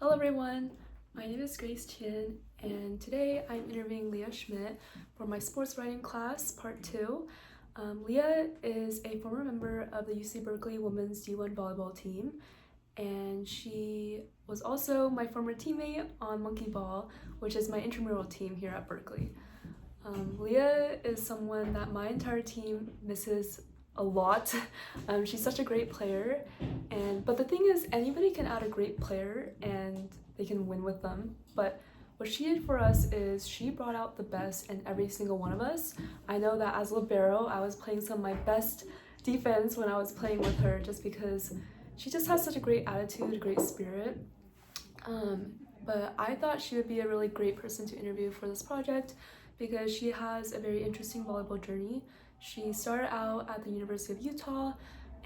Hello everyone, my name is Grace Qian, and today I'm interviewing Leah Schmidt for my sports writing class, part 2. Leah is a former member of the UC Berkeley women's D1 volleyball team, and she was also my former teammate on Monkey Ball, which is my intramural team here at Berkeley. Leah is someone that my entire team misses a lot. She's such a great player, but the thing is, anybody can add a great player and they can win with them. But what she did for us is she brought out the best in every single one of us. I know that as libero, I was playing some of my best defense when I was playing with her, just because she just has such a great attitude, a great spirit. But I thought she would be a really great person to interview for this project because she has a very interesting volleyball journey. She started out at the University of Utah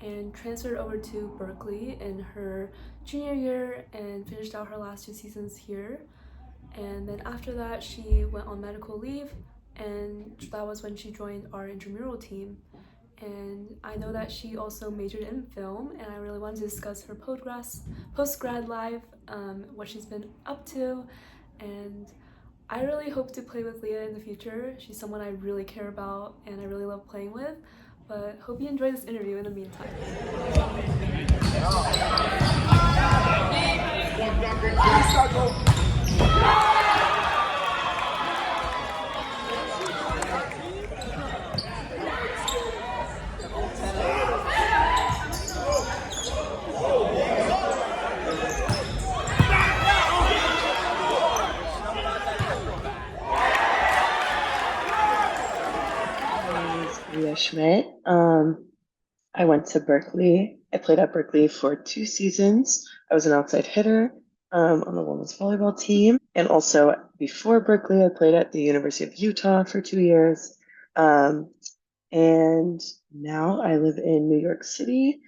and transferred over to Berkeley in her junior year and finished out her last 2 seasons here. And then after that, she went on medical leave, and that was when she joined our intramural team. And I know that she also majored in film, and I really wanted to discuss her post-grad life, what she's been up to, and I really hope to play with Leah in the future. She's someone I really care about and I really love playing with, but hope you enjoy this interview in the meantime. Leah Schmidt. I went to Berkeley. I played at Berkeley for 2 seasons. I was an outside hitter on the women's volleyball team. And also before Berkeley, I played at the University of Utah for 2 years. And now I live in New York City.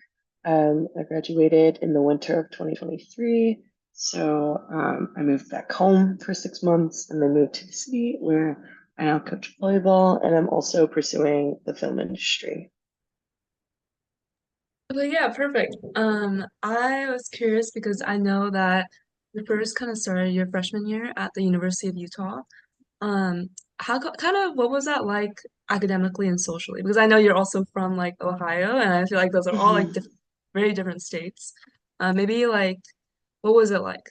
I graduated in the winter of 2023. So I moved back home for 6 months and then moved to the city where I now coach volleyball, and I'm also pursuing the film industry. Okay, yeah, perfect. I was curious because I know that you first kind of started your freshman year at the University of Utah. Um, kind of what was that like academically and socially? Because I know you're also from like Ohio, and I feel like those are all like Mhm. very different states. Maybe like what was it like?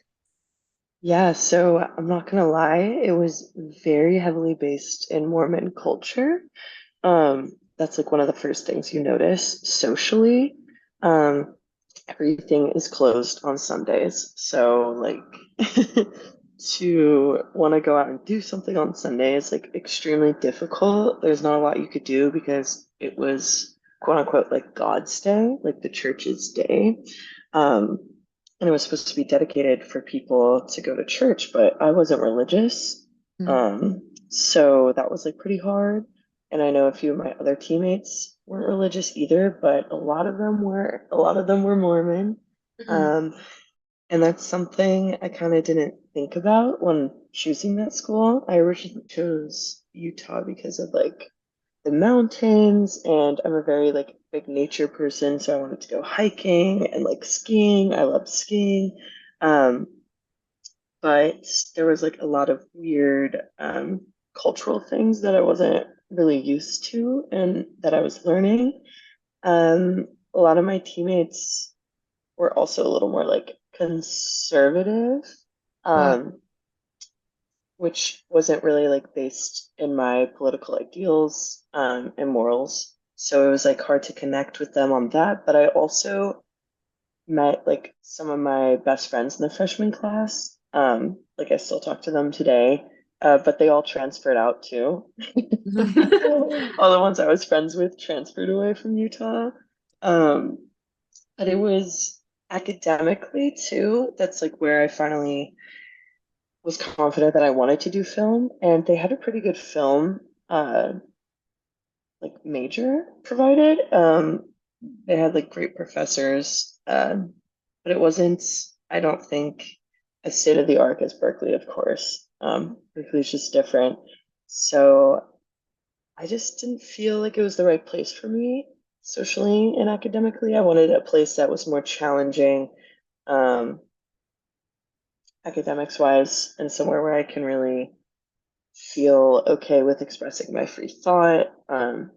Yeah, so I'm not gonna lie, it was very heavily based in Mormon culture. That's like one of the first things you notice socially. Um, Everything is closed on Sundays. So like to want to go out and do something on Sunday is like extremely difficult. There's not a lot you could do because it was quote unquote like God's day, like the church's day. Um, and it was supposed to be dedicated for people to go to church, but I wasn't religious. Mm. So that was like pretty hard. And I know a few of my other teammates weren't religious either, but a lot of them were Mormon. Mhm. Um, and that's something I kind of didn't think about when choosing that school. I originally chose Utah because of like the mountains, and I'm a very like big nature person, so I wanted to go hiking and like skiing. I love skiing. Um, but there was like a lot of weird cultural things that I wasn't really used to and that I was learning. A lot of my teammates were also a little more like conservative, Wow. um, which wasn't really like based in my political ideals and morals. So it was like hard to connect with them on that. But I also met like some of my best friends in the freshman class. Like I still talk to them today, but they all transferred out too. All the ones I was friends with transferred away from Utah. Um, but it was academically too. That's like where I finally was confident that I wanted to do film, and they had a pretty good film like major provided. They had like great professors, but it wasn't, I don't think, as state of the art as Berkeley, of course. Berkeley's just different. So I just didn't feel like it was the right place for me socially and academically. I wanted a place that was more challenging, um, academics wise, and somewhere where I can really feel okay with expressing my free thought and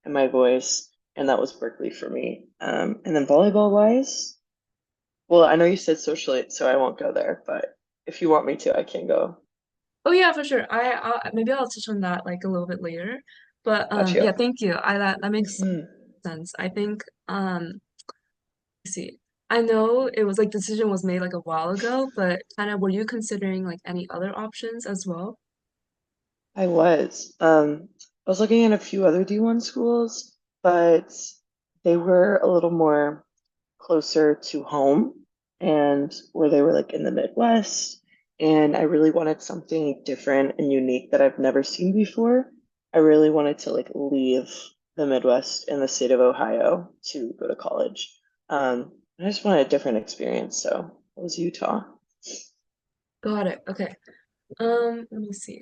my voice. And that was Berkeley for me. And then volleyball wise, well, I know you said socially, so I won't go there, but if you want me to, I can go. Oh yeah, for sure. Maybe I'll touch on that like a little bit later. But Got yeah, you. thank you. I that makes Hmm. sense. I think let's see. I know it was like decision was made like a while ago, but kind of were you considering like any other options as well? I was. I was looking at a few other D1 schools, but they were a little more closer to home and where they were like in the Midwest. And I really wanted something different and unique that I've never seen before. I really wanted to like leave the Midwest and the state of Ohio to go to college. I just wanted a different experience, so it was Utah. Got it. Okay. Let me see.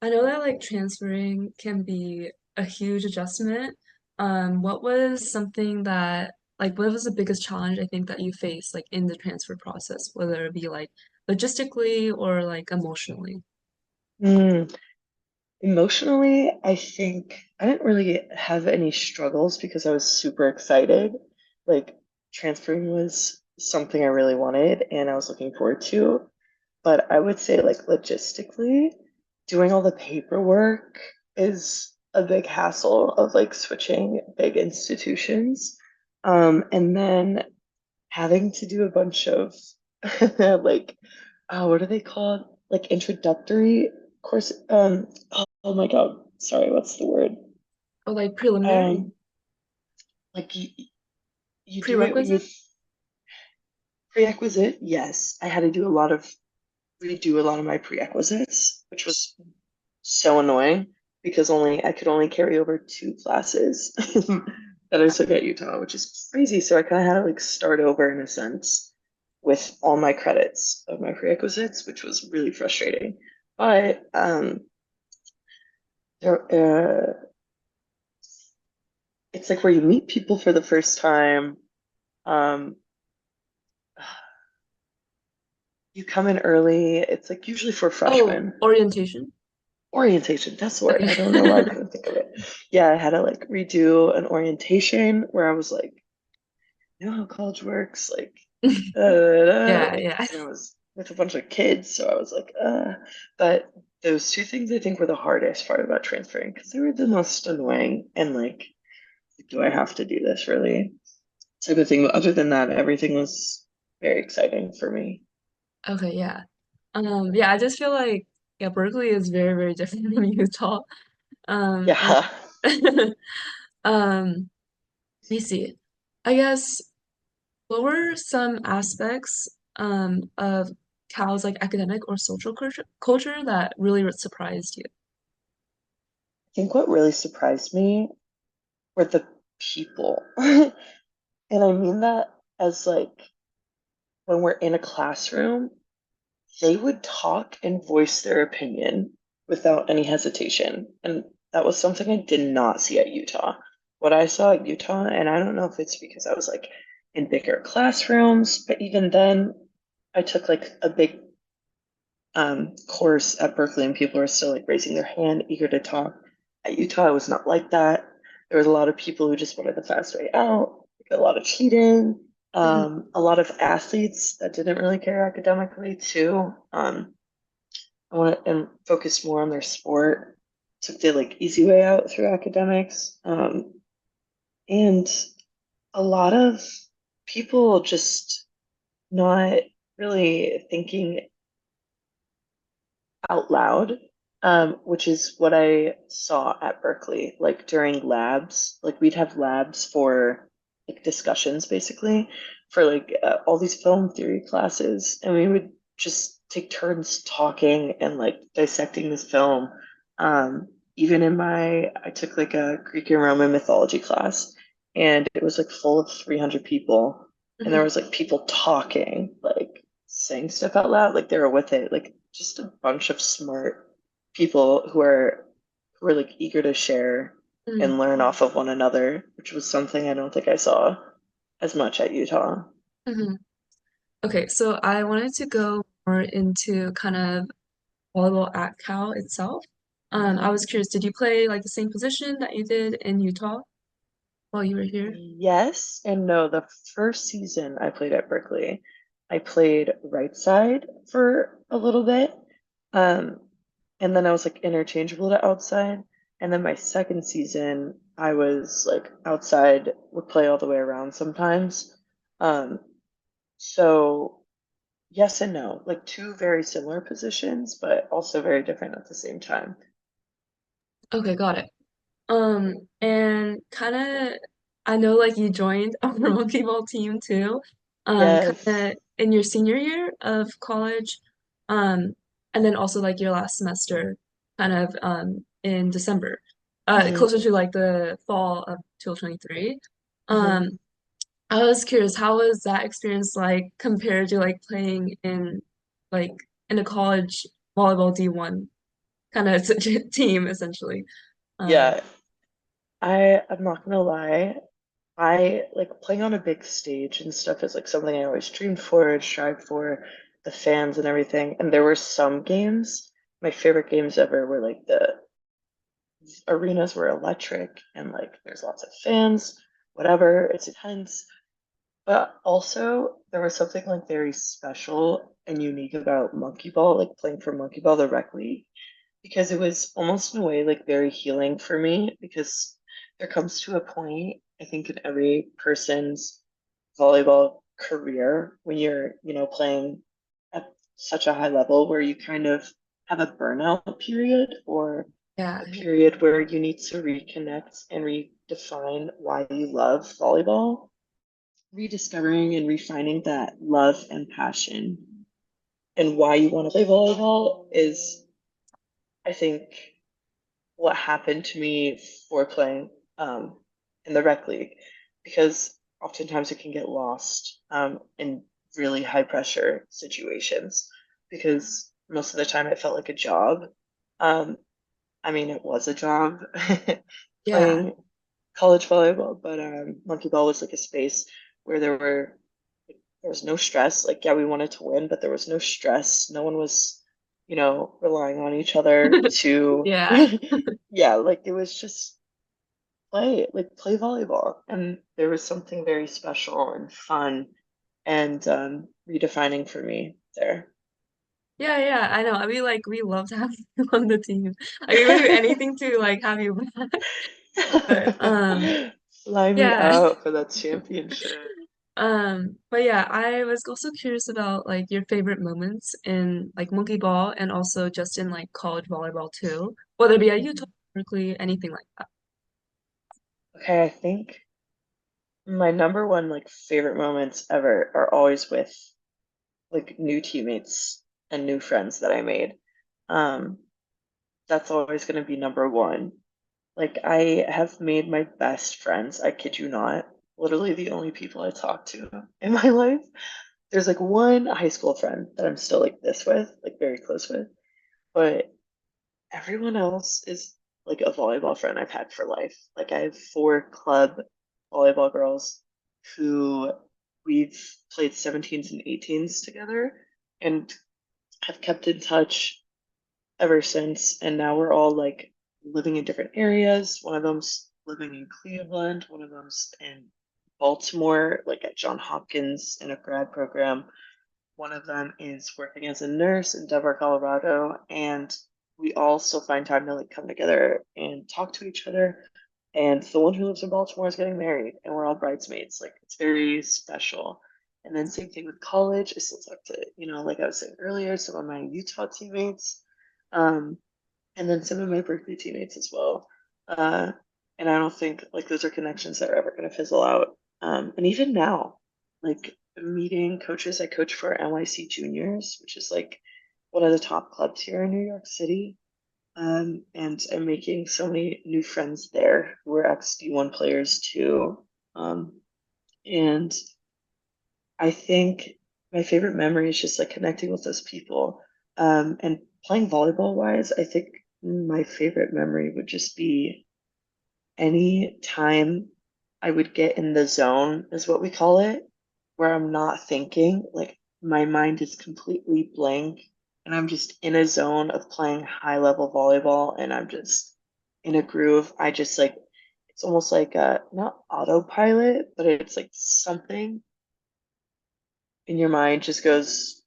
I know that like transferring can be a huge adjustment. What was something that like what was the biggest challenge I think that you faced like in the transfer process, whether it be like logistically or like emotionally? Mm, Emotionally, I think I didn't really have any struggles because I was super excited. Like transferring was something I really wanted and I was looking forward to. But I would say, like, logistically, doing all the paperwork is a big hassle of like switching big institutions. And then having to do a bunch of like, what are they called? Like introductory course. Oh my God, sorry, what's the word? Or like preliminary Um, like you do it when you prerequisite? prerequisite. Yes, I had to do a lot of redo a lot of my prerequisites, which was so annoying because only I could only carry over two classes that I took at Utah, which is crazy. So I kind of had to like start over in a sense with all my credits of my prerequisites, which was really frustrating. But there, it's like where you meet people for the first time. Um, you come in early. It's like usually for Oh, freshmen. orientation. Orientation, that's the word. Okay. I don't know why I couldn't think of it. Yeah, I had to like redo an orientation where I was like, you know how college works? Yeah, yeah. And I was with a bunch of kids, so I was like, But those two things I think were the hardest part about transferring because they were the most annoying and like, do I have to do this really? Type of thing. But other than that, everything was very exciting for me. Okay, yeah. Yeah, I just feel like yeah, Berkeley is very, very different from Utah. And Yeah. um, let me see. I guess what were some aspects of Cal's like academic or social culture that really surprised you? I think what really surprised me were the people. And I mean that as like when we're in a classroom, they would talk and voice their opinion without any hesitation. And that was something I did not see at Utah. What I saw at Utah, and I don't know if it's because I was like in bigger classrooms, but even then, I took like a big course at Berkeley and people were still like raising their hand, eager to talk. At Utah, it was not like that. There was a lot of people who just wanted the fast way out, like a lot of cheating, Mhm, a lot of athletes that didn't really care academically too. I want to and focus more on their sport, took the like easy way out through academics. And a lot of people just not really thinking out loud, which is what I saw at Berkeley. Like during labs, like we'd have labs for like discussions basically for like all these film theory classes, and we would just take turns talking and like dissecting this film. Even in I took like a Greek and Roman mythology class, and it was like full of 300 people, and there mhm, was like people talking, like saying stuff out loud, like they were with it, like just a bunch of smart people who are like eager to share mhm, and learn off of one another, which was something I don't think I saw as much at Utah. mhm. Okay, so I wanted to go more into kind of volleyball at Cal itself. I was curious, did you play like the same position that you did in Utah while you were here? Yes and no. The first season I played at Berkeley, I played right side for a little bit. Um, and then I was like interchangeable to outside. And then my second season, I was like outside, would play all the way around sometimes. Um, so yes and no, like two very similar positions, but also very different at the same time. Okay, got it. And kind of, I know like you joined our monkey ball team too, kind Yes. of in your senior year of college, um, and then also like your last semester, kind of in December, Hmm. closer to like the fall of 2023. Hmm. Um, I was curious, how was that experience like compared to like playing like in a college volleyball D1 kind of team essentially? Um, Yeah, I'm not gonna lie. I like playing on a big stage and stuff is like something I always dreamed for and strive for, the fans and everything. And there were some games, my favorite games ever were like the arenas were electric and like there's lots of fans, whatever, it's intense. But also there was something like very special and unique about monkey ball, like playing for monkey ball, the rec league, because it was almost in a way like very healing for me because there comes to a point, I think, in every person's volleyball career when you're, playing at such a high level where you kind of have a burnout period or yeah, a period where you need to reconnect and redefine why you love volleyball. Rediscovering and refining that love and passion and why you want to play volleyball is, I think, what happened to me for playing in the rec league because oftentimes it can get lost in really high pressure situations because most of the time it felt like a job. Um, I mean, it was a job yeah. playing college volleyball, but monkey ball was like a space where there was no stress. Like, yeah, we wanted to win, but there was no stress. No one was, relying on each other to, Yeah. yeah, like it was just play volleyball. And there was something very special and fun and redefining for me there. Yeah, yeah, I know. I mean, like, we love to have you on the team. Like, we would do anything to like have you back. But Fly me yeah. out for that championship. But yeah, I was also curious about like your favorite moments in like monkey ball and also just in like college volleyball too. Whether it be at Utah, Mhm. Berkeley, anything like that. Okay, I think my number one like favorite moments ever are always with like new teammates and new friends that I made. Um, that's always going to be number one. Like I have made my best friends, I kid you not, literally the only people I talk to in my life. There's like one high school friend that I'm still like this with, like very close with, but everyone else is like a volleyball friend I've had for life. Like I have four club volleyball girls who we've played 17s and 18s together and have kept in touch ever since. And now we're all like living in different areas. One of them's living in Cleveland, one of them's in Baltimore, like at John Hopkins in a grad program. One of them is working as a nurse in Denver, Colorado, and we all still find time to like come together and talk to each other. And the one who lives in Baltimore is getting married, and we're all bridesmaids. Like it's very special. And then same thing with college. I still talk to, like I was saying earlier, some of my Utah teammates, um, and then some of my Berkeley teammates as well. Uh, and I don't think like those are connections that are ever going to fizzle out. And even now, like meeting coaches, I coach for NYC Juniors, which is like one of the top clubs here in New York City. And I'm making so many new friends there who are ex D1 players too. And I think my favorite memory is just like connecting with those people. And playing volleyball wise, I think my favorite memory would just be any time I would get in the zone, is what we call it, where I'm not thinking. Like my mind is completely blank and I'm just in a zone of playing high level volleyball and I'm just in a groove. I just like it's almost like not autopilot, but it's like something in your mind just goes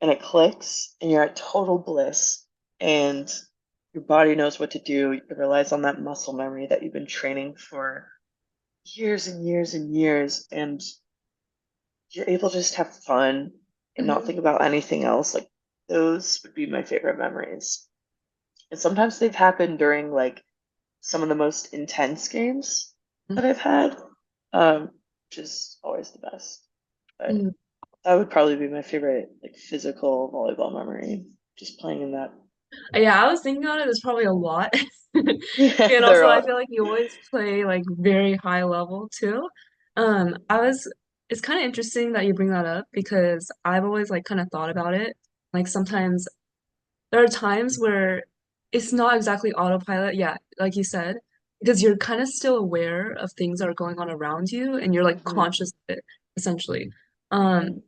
and it clicks and you're at total bliss and your body knows what to do. It relies on that muscle memory that you've been training for years and years and years, and you're able to just have fun and not Mhm. think about anything else. Like those would be my favorite memories. And sometimes they've happened during like some of the most intense games that I've had, which is always the best. But Mhm. that would probably be my favorite like physical volleyball memory, just playing in that. Yeah, I was thinking on it. There's probably a lot. Yeah, And they're also, I all. feel like you always play like very high level too. I was, it's kind of interesting that you bring that up because I've always like kind of thought about it. Like sometimes there are times where it's not exactly autopilot, yeah, like you said, because you're kind of still aware of things that are going on around you and you're like Mhm. conscious of it, essentially. Um,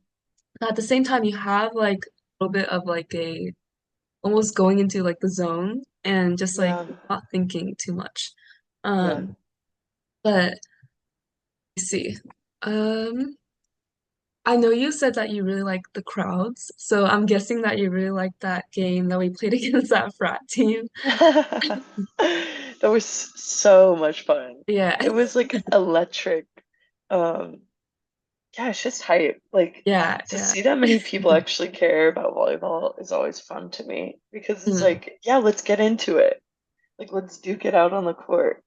at the same time, you have like a little bit of like a almost going into like the zone and just like Yeah, not thinking too much. yeah. Um, but let's see. Um, I know you said that you really like the crowds, so I'm guessing that you really like that game that we played against that frat team. That was so much fun. Yeah, It was like electric. Um, yeah, it's just hype. Like yeah, to yeah. see that many people actually care about volleyball is always fun to me because it's Mm. like, yeah, let's get into it. Like let's duke it out on the court.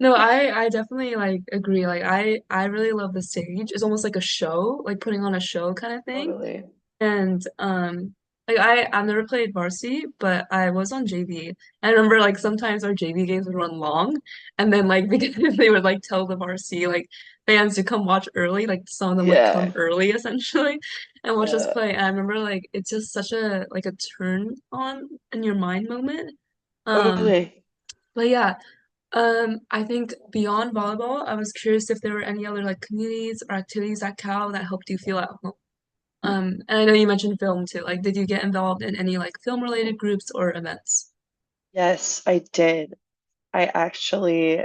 No, I definitely like agree. Like I really love the stage. It's almost like a show, like putting on a show kind of thing. Totally. And like I've never played varsity, but I was on JV. I remember like sometimes our JV games would run long and then like because they would like tell the varsity like fans to come watch early, like some of them would come Yeah. early essentially and watch us Yeah. play. And I remember like it's just such a like a turn on in your mind moment. Um Totally. but yeah, I think beyond volleyball, I was curious if there were any other like communities or activities at Cal that helped you feel at home. And I know you mentioned film too. Like, did you get involved in any like film related groups or events? Yes, I did. I actually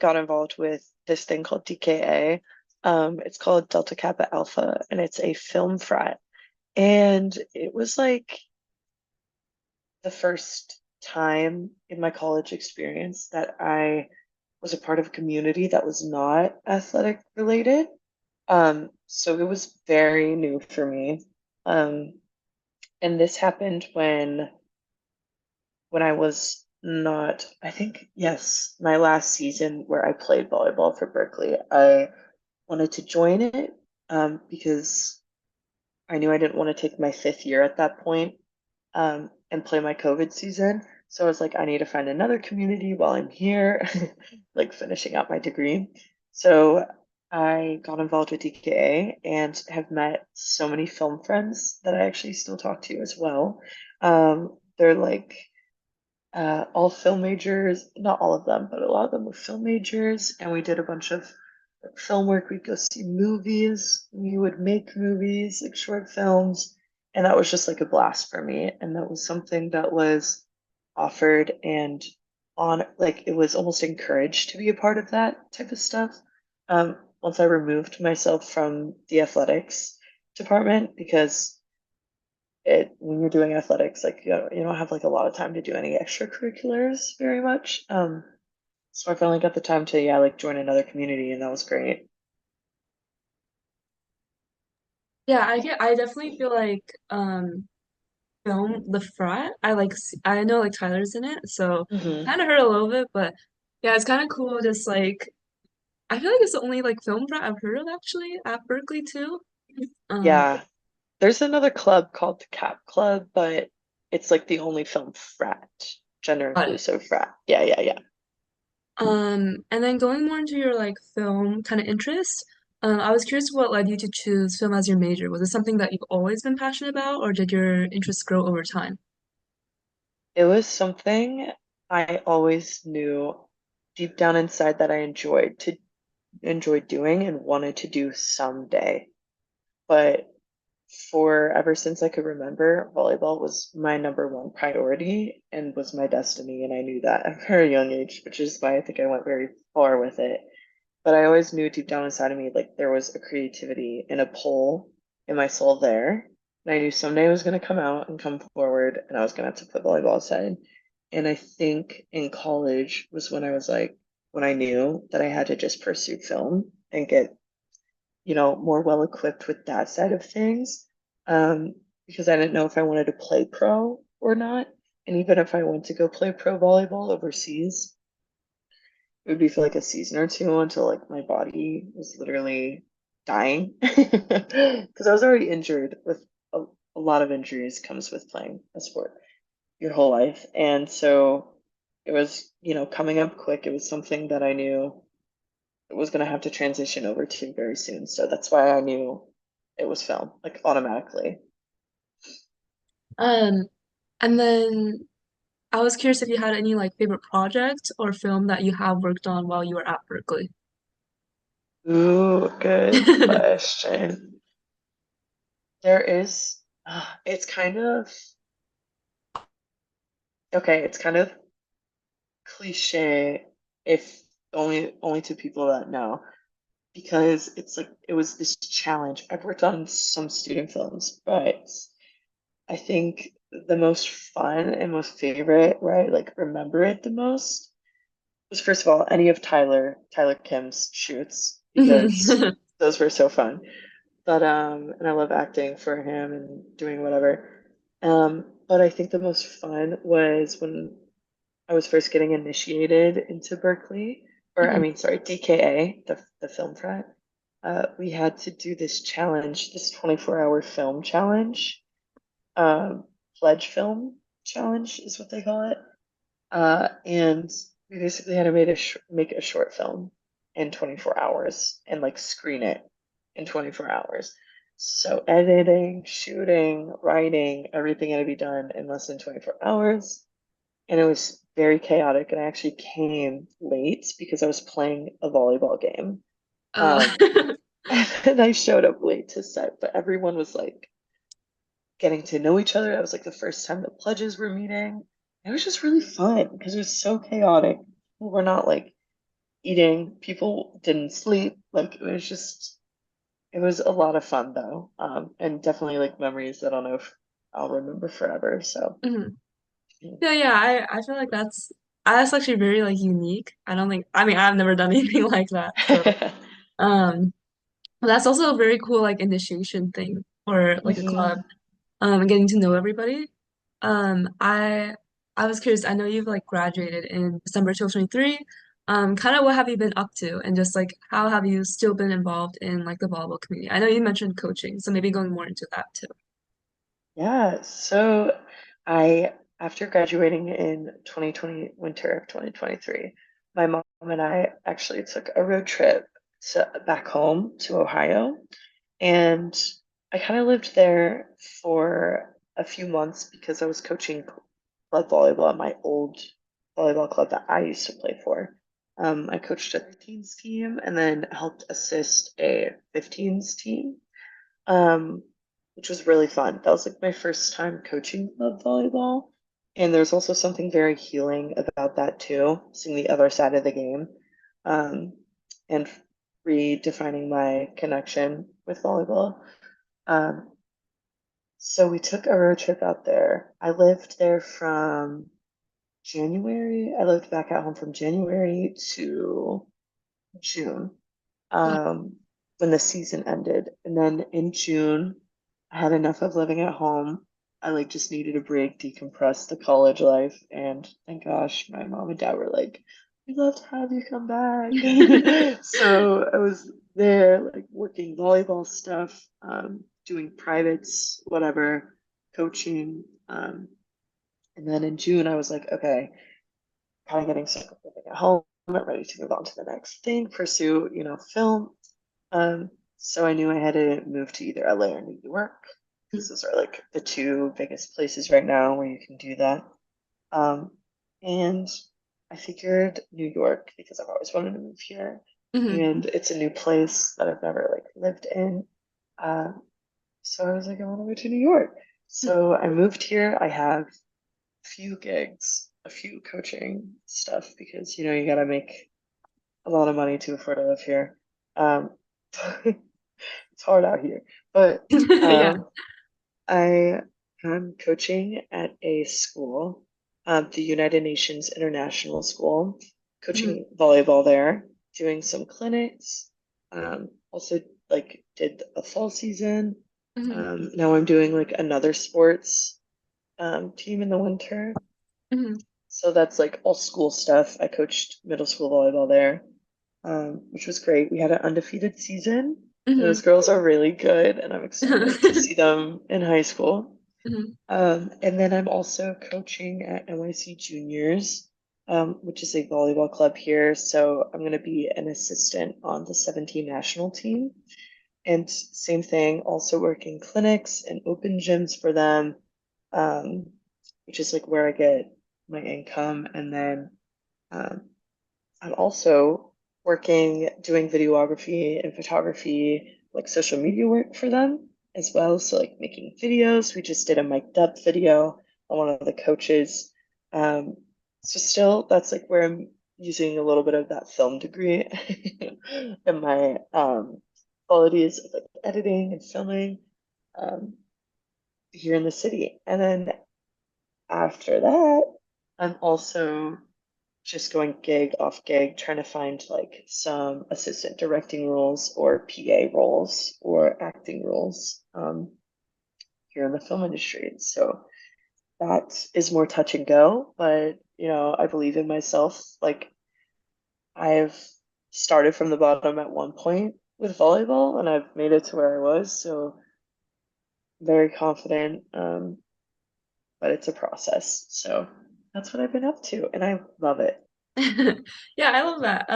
got involved with this thing called DKA. It's called Delta Kappa Alpha, and it's a film frat. And it was like the first time in my college experience that I was a part of a community that was not athletic related. So it was very new for me. Um, and this happened when I was not, I think, yes, my last season where I played volleyball for Berkeley. I wanted to join it because I knew I didn't want to take my fifth year at that point and play my COVID season. So I was like, I need to find another community while I'm here, like finishing out my degree. So I got involved with DKA and have met so many film friends that I actually still talk to as well. They're like all film majors, not all of them, but a lot of them were film majors, and we did a bunch of like, film work. We'd go see movies, we would make movies, like short films, and that was just like a blast for me. And that was something that was offered and on like it was almost encouraged to be a part of that type of stuff. Once I removed myself from the athletics department because it when you're doing athletics, like you don't have like a lot of time to do any extracurriculars very much. So I finally got the time to yeah, like join another community, and that was great. Yeah, I definitely feel like film The Frat. I know like Tyler's in it, so Hmm. kind of heard a little bit, but yeah, it's kind of cool. Just like I feel like it's the only like film frat I've heard of actually at Berkeley too. Um, Yeah, there's another club called the Cap Club, but it's like the only film frat, gender got it. inclusive frat. Yeah, yeah, yeah. And then going more into your like film kind of interest, I was curious what led you to choose film as your major. Was it something that you've always been passionate about, or did your interests grow over time? It was something I always knew deep down inside that I enjoyed doing and wanted to do someday. But for ever since I could remember, volleyball was my number one priority and was my destiny. And I knew that at a very young age, which is why I think I went very far with it. But I always knew deep down inside of me, like there was a creativity and a pull in my soul there. And I knew someday it was going to come out and come forward, and I was going to have to put volleyball aside. And I think in college was when I was like, when I knew that I had to just pursue film and get, more well equipped with that side of things. Because I didn't know if I wanted to play pro or not. And even if I went to go play pro volleyball overseas, it would be for like a season or two until like my body was literally dying because I was already injured with a lot of injuries comes with playing a sport your whole life. And so it was, coming up quick. It was something that I knew it was going to have to transition over to very soon. So that's why I knew it was film, like automatically. Um, and then I was curious if you had any like favorite project or film that you have worked on while you were at Berkeley. Ooh, good question. There is, it's kind of, okay, it's kind of cliche if only to people that know because it's like it was this challenge. I've worked on some student films, but I think the most fun and most favorite, right? Like remember it the most was first of all any of Tyler Kim's shoots because Mhm. those were so fun. But and I love acting for him and doing whatever. But I think the most fun was when I was first getting initiated into Berkeley, or I Mhm. mean, sorry, DKA, the film frat. We had to do this challenge, this 24-hour film challenge, um, pledge film challenge is what they call it. And we basically had to make a short film in 24 hours and like screen it in 24 hours. So editing, shooting, writing, everything had to be done in less than 24 hours. And it was very chaotic. And I actually came late because I was playing a volleyball game. Uh, Um, and I showed up late to set, but everyone was like getting to know each other. That was like the first time the pledges were meeting. It was just really fun because it was so chaotic. People were not like eating, people didn't sleep. Like it was a lot of fun though. And definitely like memories that I'll know I'll remember forever. So, mhm. yeah. Yeah, yeah, I feel like that's actually very like unique. I don't think I mean I've never done anything like that. So um but that's also a very cool like initiation thing for like a Mhm. club. And getting to know everybody. I was curious, I know you've like graduated in December 2023. Kind of what have you been up to and just like how have you still been involved in like the volleyball community? I know you mentioned coaching, so maybe going more into that too. Yeah, so I, after graduating in 2020, winter of 2023, my mom and I actually took a road trip back home to Ohio. And I kind of lived there for a few months because I was coaching club volleyball at my old volleyball club that I used to play for. I coached a teens team and then helped assist a 15s team, um, which was really fun. That was like my first time coaching club volleyball. And there's also something very healing about that too, seeing the other side of the game, um, and redefining my connection with volleyball. Um, so we took a road trip out there. I lived there from January. I lived back at home from January to June, um, when the season ended. And then in June, I had enough of living at home. I like just needed a break, decompress the college life, and thank gosh, my mom and dad were like, "We'd love to have you come back." So I was there, like working volleyball stuff, doing privates, whatever, coaching. And then in June, I was like, okay, kind of getting sick of living at home. I'm ready to move on to the next thing, pursue, film. So I knew I had to move to either LA or New York because those are like the two biggest places right now where you can do that. Um, and I figured New York because I've always wanted to move here, Mhm. and it's a new place that I've never like lived in. Um, So I was like, I want to go to New York. So I moved here. I have a few gigs, a few coaching stuff because you gotta make a lot of money to afford to live here. Um, it's hard out here, but Yeah. um, I am coaching at a school, the United Nations International School, Mhm, coaching volleyball there, doing some clinics. Also, like, did a fall season. mhm, Now I'm doing like another sports team in the winter. mhm, So that's like all school stuff. I coached middle school volleyball there, which was great. We had an undefeated season. Those mhm. girls are really good, and I'm excited to see them in high school. Mhm, And then I'm also coaching at NYC Juniors, which is a volleyball club here. So I'm going to be an assistant on the 17 national team. And same thing, also working clinics and open gyms for them, um, which is like where I get my income. And then um, I'm also working doing videography and photography, like social media work for them as well. So like making videos. We just did a mic'd up video on one of the coaches. Um, so still that's like where I'm using a little bit of that film degree in my qualities of like editing and filming um, here in the city. And then after that, I'm also just going gig off gig, trying to find like some assistant directing roles or PA roles or acting roles here in the film industry. So that is more touch and go, but I believe in myself. Like I've started from the bottom at one point with volleyball and I've made it to where I was. So very confident, but it's a process. So that's what I've been up to, and I love it. Yeah, I love that.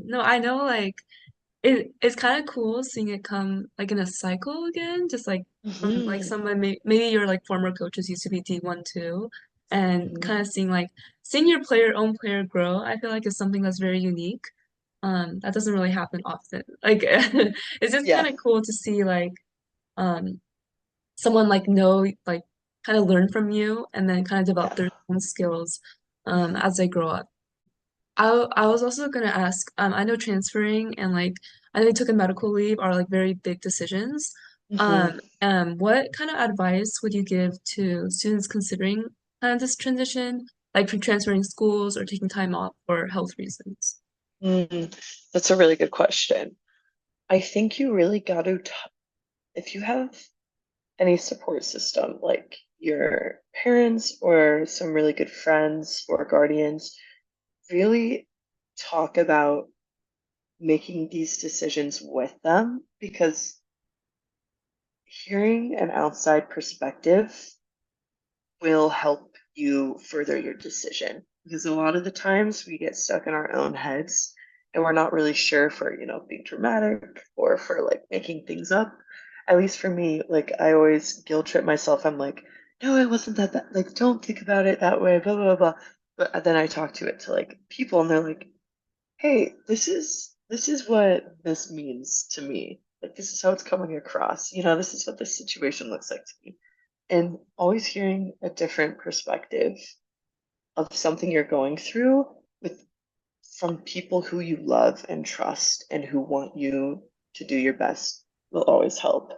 No, I know like it's kind of cool seeing it come like in a cycle again, just like from like Hmm. someone maybe your like former coaches used to be D1 too, and Hmm. kind of seeing your own player grow, I feel like is something that's very unique. That doesn't really happen often. Like it's just kind Yeah. of cool to see like um someone like know like kind of learn from you and then kind of develop Yeah. their own skills Hmm. as they grow up. I was also gonna ask, I know transferring and like I know you took a medical leave are like very big decisions. Hmm. What kind of advice would you give to students considering kind of this transition, like for transferring schools or taking time off for health reasons? Mm, that's a really good question. I think you really got to, if you have any support system, like your parents or some really good friends or guardians, really talk about making these decisions with them because hearing an outside perspective will help you further your decision. Because a lot of the times we get stuck in our own heads and we're not really sure for, being dramatic or for like making things up. At least for me, like I always guilt trip myself. I'm like, no, it wasn't that bad. Like, don't think about it that way, blah, blah, blah. But then I talk to it to like people and they're like, hey, this is what this means to me. Like this is how it's coming across. This is what this situation looks like to me. And always hearing a different perspective of something you're going through with from people who you love and trust and who want you to do your best will always help.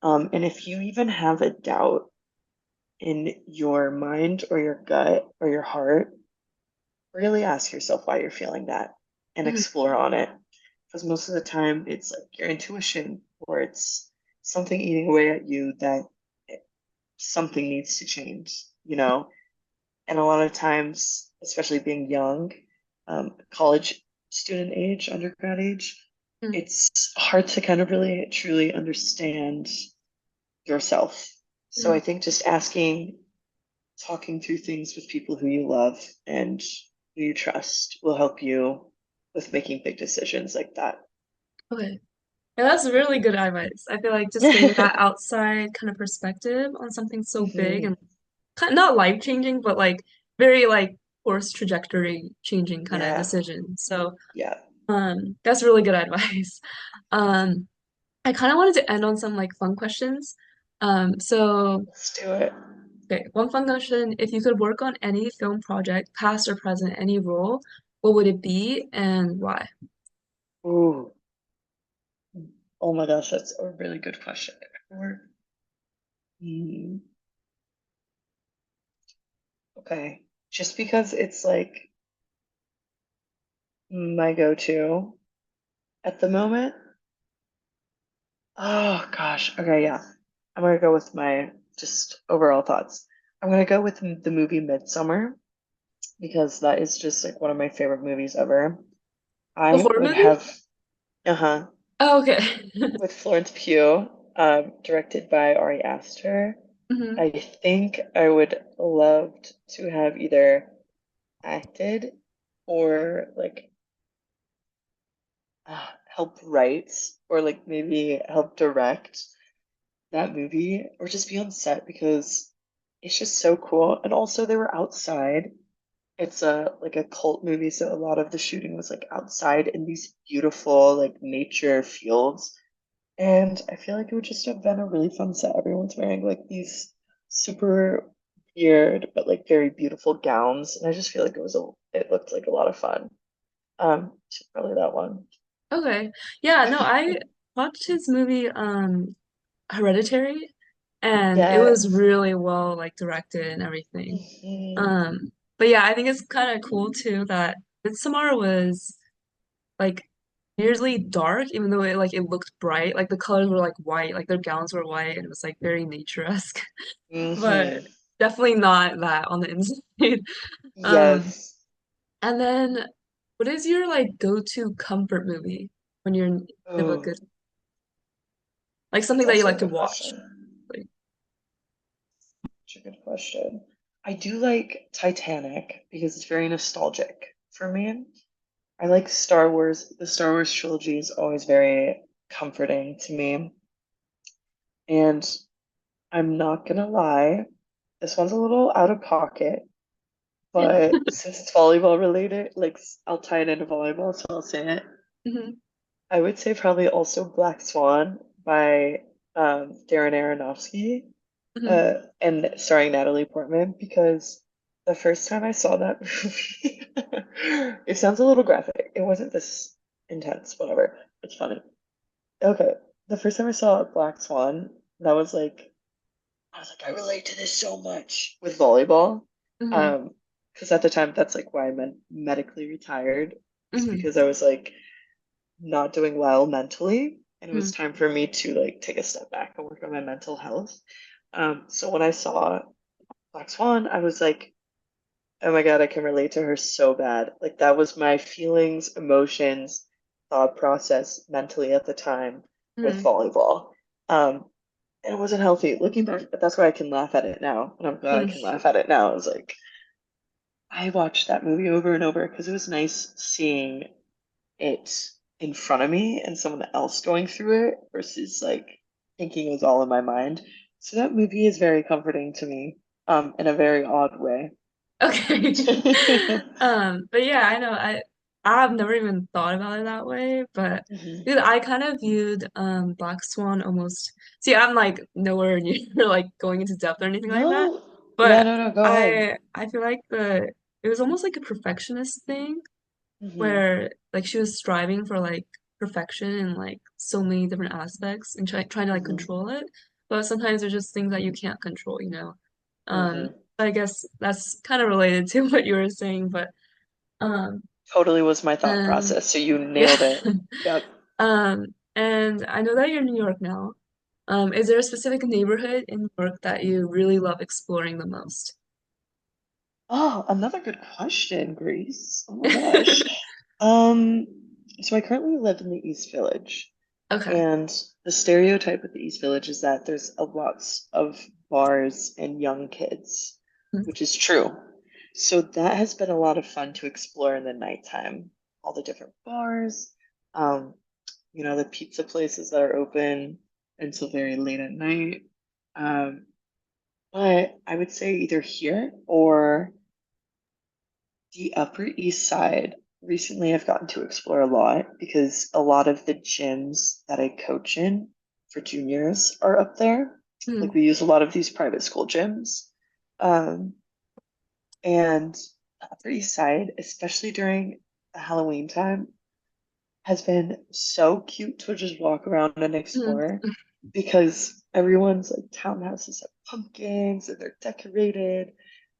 And if you even have a doubt in your mind or your gut or your heart, really ask yourself why you're feeling that and Mhm. explore on it. Because most of the time it's like your intuition or it's something eating away at you that something needs to change. And a lot of times, especially being young, college student age, undergrad age, Mhm. it's hard to kind of really truly understand yourself. So I Mhm. think just asking, talking through things with people who you love and who you trust will help you with making big decisions like that. Okay. Yeah, that's really good advice. I feel like just getting that outside kind of perspective on something so big Hmm. and kind not life changing, but like very like course trajectory changing kind of Yeah, decision. So yeah. that's really good advice. Um I kind of wanted to end on some like fun questions. So Let's do it. okay, one fun question. If you could work on any film project, past or present, any role, what would it be and why? Ooh. Oh my gosh, that's a really good question. Hmm, okay. Just because it's like my go-to at the moment. Oh gosh. Okay, yeah. I'm gonna go with my just overall thoughts. I'm gonna go with the movie Midsummer because that is just like one of my favorite movies ever. The I horror would movie? have, uh-huh, Oh, okay. with Florence Pugh, directed by Ari Aster. hmm I think I would loved to have either acted or like help write or like maybe help direct that movie or just be on set because it's just so cool. And also they were outside. It's a like a cult movie, so a lot of the shooting was like outside in these beautiful like nature fields. And I feel like it would just have been a really fun set. Everyone's wearing like these super weird but like very beautiful gowns. And I just feel like it looked like a lot of fun. So probably that one. Okay. Yeah, no, I watched his movie Hereditary and it was Yes. really well like directed and everything. Mhm. Um, but yeah, I think it's kind of cool too that Midsommar was like weirdly dark, even though it looked bright. Like the colors were like white, like their gowns were white, and it was like very nature-esque. But Hmm. definitely not that on the inside. Um, Yes. and then what is your like go-to comfort movie when you're in need of a Oh, good like that's something that you also a like to good watch? question. Like, Such a good question. I do like Titanic because it's very nostalgic for me. I like Star Wars. The Star Wars trilogy is always very comforting to me. And I'm not gonna lie, this one's a little out of pocket, but since it's volleyball related, like I'll tie it into volleyball, so I'll say it. mhm, I would say probably also Black Swan by Darren Aronofsky, mhm, and starring Natalie Portman because the first time I saw that movie, it sounds a little graphic. It wasn't this intense, whatever. It's funny. Okay, the first time I saw Black Swan, that was like I was like, I relate to this so much with volleyball. mhm, Um, because at the time that's like why I meant medically retired. It's mhm, because I was like not doing well mentally, and it was mhm, time for me to like take a step back and work on my mental health. So when I saw Black Swan, I was like, oh my God, I can relate to her so bad. Like that was my feelings, emotions, thought process mentally at the time with mhm. volleyball. Um, and it wasn't healthy. Looking back, but that's why I can laugh at it now. And I'm glad I mhm. can laugh at it now. I was like, I watched that movie over and over because it was nice seeing it in front of me and someone else going through it versus like thinking it was all in my mind. So that movie is very comforting to me, in a very odd way. Okay. But yeah, I know I've never even thought about it that way, but Mhm. dude, I kind of viewed Black Swan almost see, I'm like nowhere near like going into depth or anything like that. No, yeah, But no, no, go ahead. I feel like the it was almost like a perfectionist thing Hmm. where like she was striving for like perfection in like so many different aspects and trying to like Hmm. control it. But sometimes there's just things that you can't control, you know. Hmm. I guess that's kind of related to what you were saying, but um Totally was my thought and process. So you yeah. nailed it. Yep. And I know that you're in New York now. Is there a specific neighborhood in New York that you really love exploring the most? Oh, another good question, Grace. Oh my gosh. Um, so I currently live in the East Village. Okay. And the stereotype with the East Village is that there's a lots of bars and young kids, which is true. So that has been a lot of fun to explore in the nighttime. All the different bars, um, the pizza places that are open until very late at night. Um, but I would say either here or the Upper East Side. Recently, I've gotten to explore a lot because a lot of the gyms that I coach in for juniors are up there. Mm, Like we use a lot of these private school gyms. Um, and the Upper East Side, especially during the Halloween time, has been so cute to just walk around and mm, explore because everyone's like townhouses have pumpkins and they're decorated.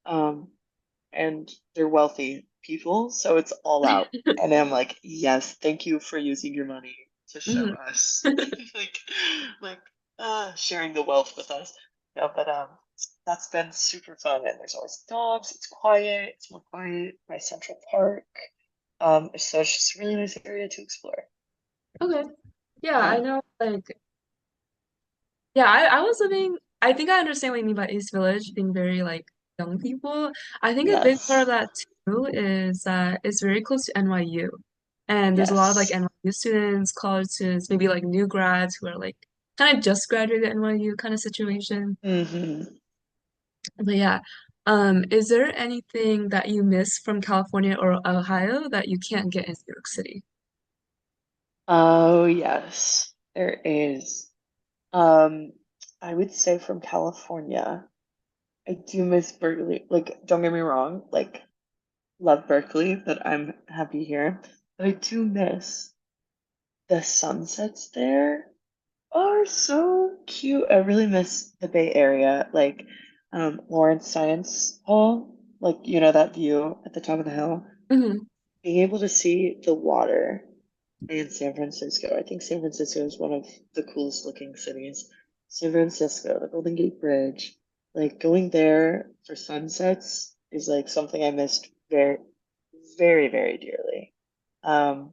Um, and they're wealthy people, so it's all out. And I'm like, yes, thank you for using your money to show mm, us, like, like, sharing the wealth with us. No, but that's been super fun. And there's always dogs. It's quiet. It's more quiet by Central Park. So it's just a really nice area to explore. okay. Yeah, I Yeah. know, like, yeah, I was living, I think I understand what you mean by East Village being very, like, young people. I think a big part of Yes. that too is that it's very close to NYU. And there's a lot of, like, Yes. NYU students, college students, maybe, like, new grads who are, like, kind of just graduated NYU kind of situation. Hmm. But yeah, is there anything that you miss from California or Ohio that you can't get in New York City? Oh, yes, there is. Um, I would say from California, I do miss Berkeley. Like, don't get me wrong, like, love Berkeley, but I'm happy here. But I do miss the sunsets there are so cute. I really miss the Bay Area, like, Lawrence Science Hall, like, that view at the top of the hill. Hmm. Being able to see the water in San Francisco. I think San Francisco is one of the coolest looking cities. San Francisco, the Golden Gate Bridge, like going there for sunsets is like something I missed very, very, very dearly. Um,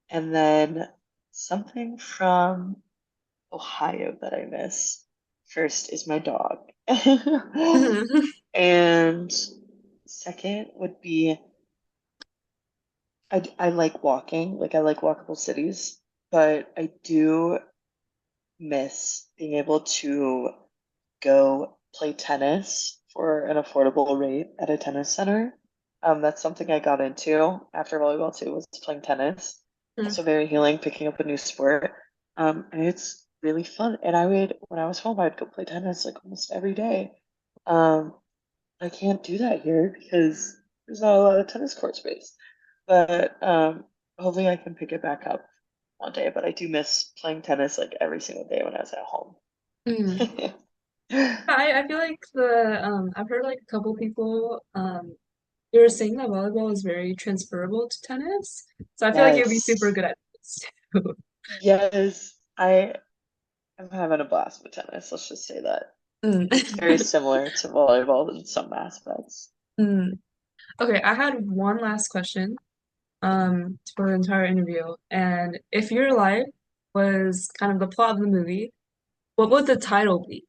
and then something from Ohio that I miss first is my dog. Hmm. And second would be I like walking, like I like walkable cities, but I do miss being able to go play tennis for an affordable rate at a tennis center. That's something I got into after volleyball too, was playing tennis. Also very healing, picking up a new sport. And it's really fun. And when I was home, I'd go play tennis like almost every day. Um, I can't do that here because there's not a lot of tennis court space. But hopefully I can pick it back up one day. But I do miss playing tennis like every single day when I was at home. Hmm. I feel like I've heard like a couple people they were saying that volleyball is very transferable to tennis. So I feel like you'd be super Yes. good at this too. Yes. I'm having a blast with tennis. Let's just say that. Mm. It's very similar to volleyball in some aspects. Mm. Okay, I had one last question for the entire interview. And if your life was kind of the plot of the movie, what would the title be?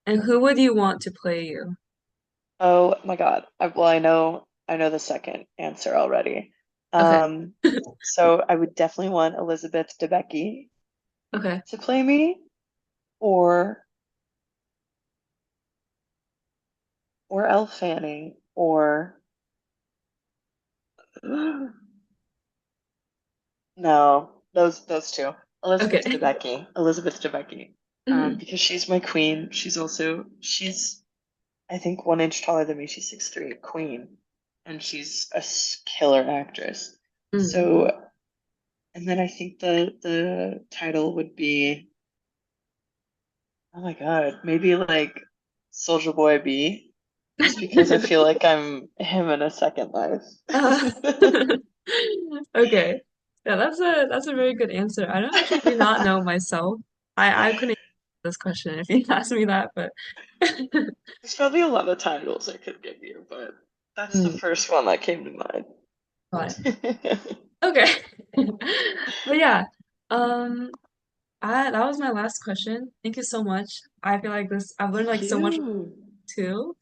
And who would you want to play you? Oh my God. Well, I know the second answer already. Okay. Um, so I would definitely want Elizabeth Debicki Okay. to play me, or Elle Fanning, or no, those two. Okay. Elizabeth Debicki. Elizabeth Debicki. Mhm. Because she's my queen. She's I think 1 inch taller than me. She's 6'3", queen, and she's a killer actress. Mm. So, and then I think the title would be, oh my God, maybe like Soldier Boy B, just because I feel like I'm him in a second life. Uh, okay. Yeah, that's a very good answer. I don't actually do not know myself. I couldn't answer this question if you asked me that, but There's probably a lot of titles I could give you, but that's the mm, first one that came to mind. got it. Okay. But yeah, um, that was my last question. Thank you so much. I feel like I've learned Thank like so much you. too.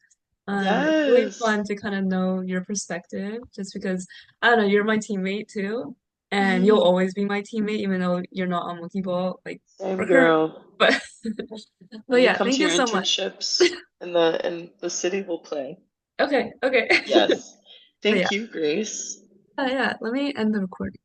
It's really Yes. fun to kind of know your perspective, just because I don't know, you're my teammate too, and you'll always be my teammate, even though you're not on Monkey Ball, like Same we're current. girl. But but When you yeah, come thank to you your so much. internships in the city, we'll play. Okay, okay. Yes. But yeah, Thank you, Grace. yeah. Let me end the recording.